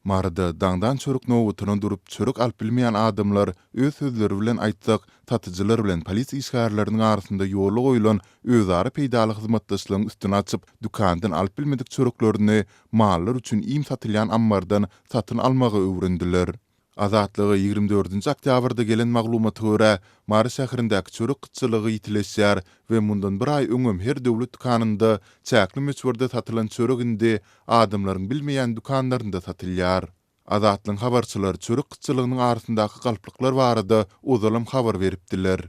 Marda dağdan çörük nowutyny durup çörük alyp bilmeýän adamlar öz sözleri bilen aýtsak, satyjylar bilen polisiýa işgärlerini arasynda ýoly goýulan özara peýdaly hyzmatdaşlygyň üstüne açyp dukandan alyp bilmedik çörüklerini mallar üçin iýim satylýan ambardan satyn almagy öwrendiler. Azatlygy 24-nji oktýabrda gelen maglumaty görä, Mary şäherindäki çörük gytçylygy ýitileşýär we mundan bir aý öňem her döwlet dukanynda çäkli meçhurde satylan çörek indi adamlaryň bilmeýän dukanlarynda satylýar. Azatlyň habarçylary çörek gytçylygynyň arasyndaky galplyklar barada uzalam habar beripdiler.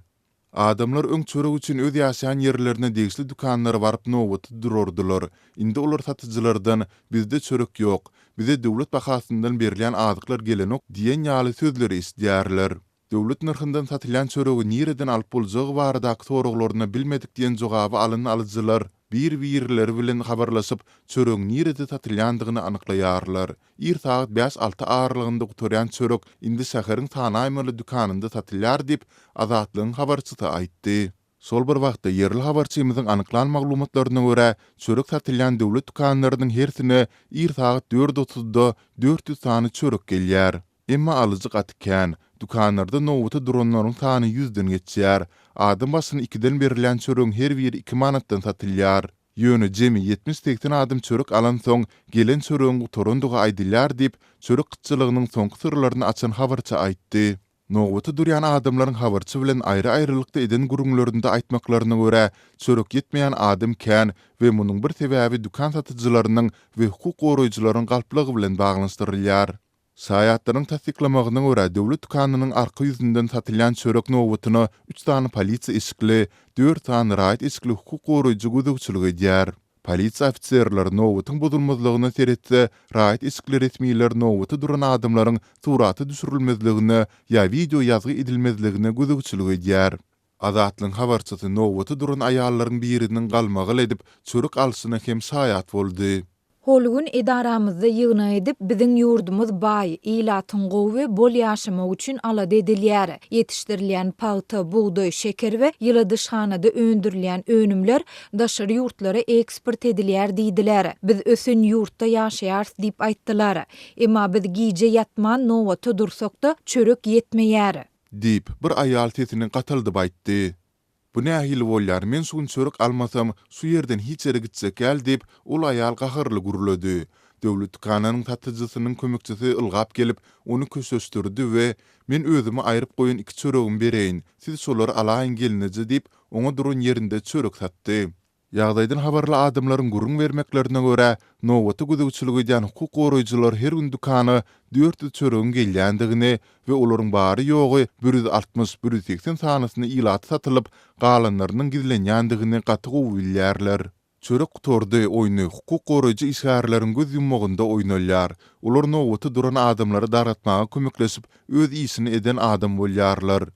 Adamlar öň çörek üçin öz ýaşaýan ýerlerine degişli dukanlara baryp nowbaty dururdylar. Indi olar satyjylardan bizde çörek ýok, bize döwlet bahasyndan berilýän azyklar gelenok diýen ýaly sözleri isleýärler. Döwlet narhyndan satylýan çöregi nireden alyp boljagy baradaky soraglaryna bilmedik diýen jogaby alyjylar bir-birleri bilen habarlaşyp çörek nirede satylýandygyny anyklaýarlar. Ir saat 5-6 aralygynda guturýan çörek indi şäheriň Tanaýmaly dukanynda satylýar diýip Azatlygyň habarçysy aýtdy. Sol bir wagtda yerli habarçymyzyň anyklan maglumatlaryna görä, çörek satylýan döwlet dukanlarynyň hersine ir saat 4:30-da 400 sany çörek gelýär. Emma alyjy gatykän, dukanlarda nowuty duranlaryň sany 100-den geçýär. Adam başyna 2den berilýän çöregiň her biri 2 manatdan satylýar. Ýöne jemi 70-80 adam çörek alan soň gelen çöregiň guturandygy aýdylýar diýip çörek gytçylygynyň soňky sırlaryny açan habarçy aýtdy. Nowuty durýan adamlaryň habarçy bilen aýry-aýrylykda eden gurumlarynda aýtmaklaryna görä, çörek ýetmeýän adam kän we munyň bir sebäbi dukan satyjylarynyň we hukuk goraýjylaryň galplygy bilen baglanyşdyrylýar. Saýatlaryň tasdiklamagyna görä, döwlet dukanynyň arka ýüzünden satylýan çörek nowutyny 3 tane polisiýa işgli, 4 tane raýat işgli hukuk goraýjy gözegçilik edýär. Polisiýa ofitserleri nowutyň bozulmazlygyny seretse, raýat işgli resmiýetler nowuty duran adamlaryň suraty düşürilmezligini ýa video ýazgy edilmezligine gözegçilik edýär. Azatlyň habarçysy nowuty duran aýallaryň biriniň galmagy edip çörek alşyna hem saýat boldy. Holgun edaramyzda ýygyna edip biziň ýurdumyz baý, ýylatyn gowy bol ýaşamak üçin alady edilýär. Ýetişdirilýän paýta, buğday, şeker we ýyly dyşhanada öndürilýän önümler daşary ýurtlara eksport edilýär diýdiler. Biz ösün ýurtda ýaşaýars diýip aýtdylar. Emma biz giýje ýatman nowata dursakda çörek ýetmeýär. Diýip bir aýal sesini gatyldyp aýtdy. Bu nähili bolýar, men şuň çörek almasam, şu ýerden hiç ýere gitsek gel diýip ol aýal gahyrly gurulady. Döwlet dukanynyň satyjysynyň kömekçisi ylgap gelip onu köşeşdirdi we men özüme aýryp goýan 2 çöregim bereýin, siz şolary alaýyn geliniji diýip oňa duran ýerinde çörek satdy. Ýagdaýdan habarly adamlaryň gurrun bermeklerine görä, nowata gözegçilik edýän hukuk goraýjylar her gün dukany 400 çöregin gelýändigini we olaryň bary ýogy 160-180 sanasyny ýylat satylyp, galanlarynyň gizlenýändigini gaty bilýärler. Çörek guturdy oýny hukuk goraýjy işgärleriň göz yummagynda oýnalýar. Olar nowata duran adamlary daratmaga kömekleşip öz işini eden adam bolýarlar.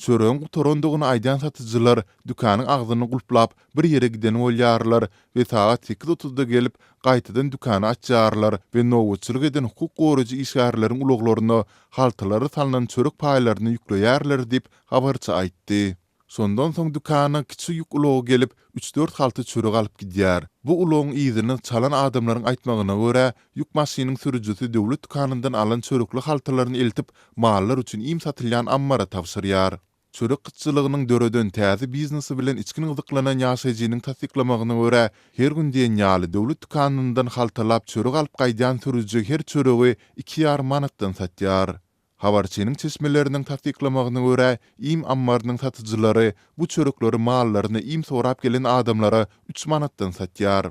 Çöregiň guturandygyny aýdan satyjylar dukanyň agzyny gulplap bir ýere giden bolýarlar we saat 8:30-da gelip gaýtadan dukany açýarlar we nowatçylyk eden hukuk goraýjy işgärleriň uluglaryna haltylary salynan çörek paýlaryny ýükleýärler diýip habarçy aýtdy. Sondan soň dukana kiçik ýük ulugy gelip 3-4 halty çörek alyp gidýär. Bu ulugyň ýyzyny çalan adamlaryň aýtmagyna görä, ýük maşynynyň sürüjisi döwlet dukanyndan alan çörekli haltylaryny eltip mallar üçin iýim satylýan ammara tapşyrýar. Çörek gytçylygynyň döreden täze biznesi bilen içkin gyzyklanan ýaşaýjynyň tasdiklamagyna görä, her gün diýen ýaly döwlet dukanyndan haltalap çörek alyp gaýdan sürüjü her çöregi 2,5 manatdan satýar. Habarçynyň çeşmeleriniň tasdiklamagyna görä, iýim ammarynyň satyjylary bu çörekleri mallaryny iýim sorap gelen adamlara 3 manatdan satýar.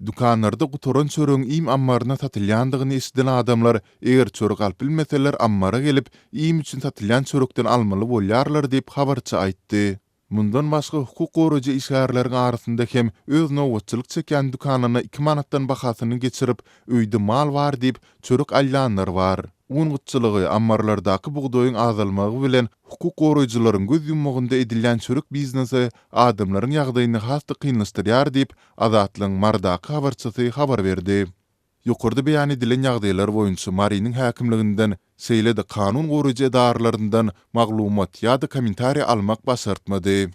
Dukanlarda guturan çöregiň iýim ammaryna satylýandygyny eşiden adamlar eger çörek alyp bilmeseler ammara gelip iýim üçin satylýan çörekden almaly bolýarlar diýip habarçy aýtdy. Mundan başga hukuk goraýjy işgärleriň arasynda hem öz nowatçylyk çeken dukanyna 2 manatdan bahasyny geçirip öýde mal bar diýip çörek alýanlar bar. Un gytçylygy ammarlardaky buğdaýyň azalmagy bilen hukuk goraýjylaryň göz yummagynda edilýän çörek biznesi adamlaryň ýagdaýyny hasty kynlaşdyrýar diýip Azatlyň mardaky habarçysy habar berdi. Ýokarda beýan edilen ýagdaýlar boýunça Marynyň häkimliginden seýlede kanun goraýjy edarlaryndan maglumat ýa-da kommentariýa almak başartmady.